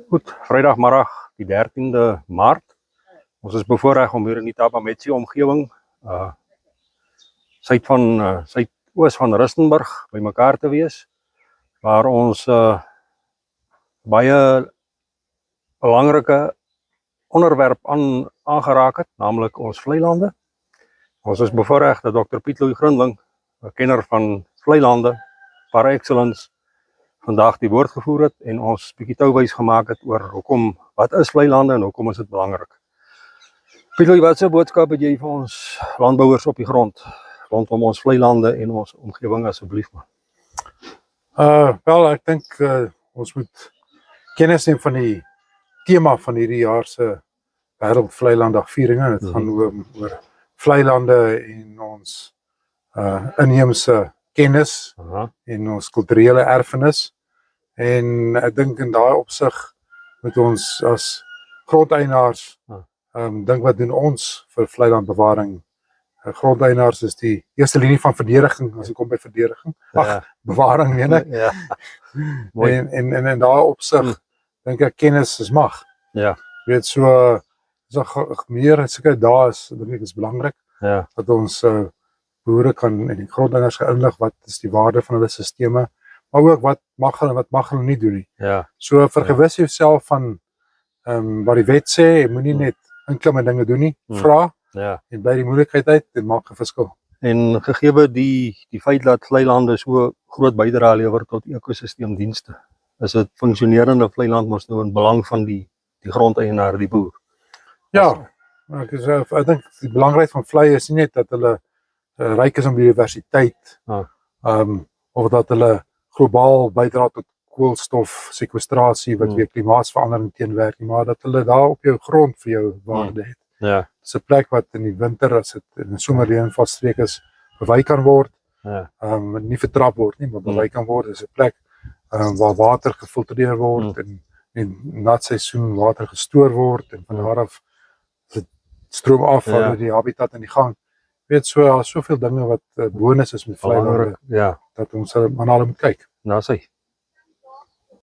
Goed, Vrydagmiddag die 13de Maart. Ons is bevoorreg om hier in die Thabametse omgewing, suidoos van Rustenburg by mekaar te wees, waar ons baie belangrike onderwerp aangeraak het, naamlik ons vlei lande. Ons is bevoorreg dat Dr. Piet Louw Grundling, 'n kenner van vlei lande par excellence, vandag die woord gevoer het en ons bietjie touwys gemaak het oor wat is vlei lande en hoekom is dit belangrik. Piet Louw, wat se boodskap het jy vir ons landbouers op die grond rondom ons vlei lande en ons omgewing asseblief maar? Wel, ek dink ons moet kennis neem van die tema van hierdie jaar se wêreld vlei landdag vieringe. Dit gaan oor vlei lande en ons inheemse kennis en ons kulturele erfenis. En ek dink in daai opsig moet ons as grondeienaars dink wat doen ons vir vlei landbewaring. Grondeienaars is die eerste linie van verdediging as ek kom by verdediging. Bewaring meen ek. Ja. En in daai opsig dink ek kennis is mag. Ja. Weet so meer en seker daar is dink ek is belangrik. Ja. Dat ons boere kan en die grondeienars inlig wat is die waarde van hulle sisteme, maar ook wat mag hulle nie doen nie. Ja. So vergewis jouself van wat die wet sê, moenie net inklim en dinge doen nie, vra en bly die moeilikheid uit en maak 'n verskil. En gegee die feit dat vlei lande so groot bydrae lewer tot ekosisteemdienste, is dit funksionerende vlei land mos nou in belang van die grondeienaar, die boer. Ja, ek dink die belangrikheid van vlei is nie net dat hulle ryk is aan biodiversiteit, of dat hulle globaal bydra tot koolstof sekwestrasie wat weer klimaatsverandering teenwerk, maar dat hulle daar op jou grond vir jou waarde het. Ja. Dit is 'n plek wat in die winter, as dit in 'n somerreënvalstreek is, bewy kan word. Nie vertrap word nie, maar bewy kan word. Dit is 'n plek waar water gefiltreer word en nat seisoen water gestoor word en van daar af dit stroom af van die habitat in die gang. Weet so, soveel dinge wat bonus is met vlei lande, dat ons na hulle moet kyk. Nou sê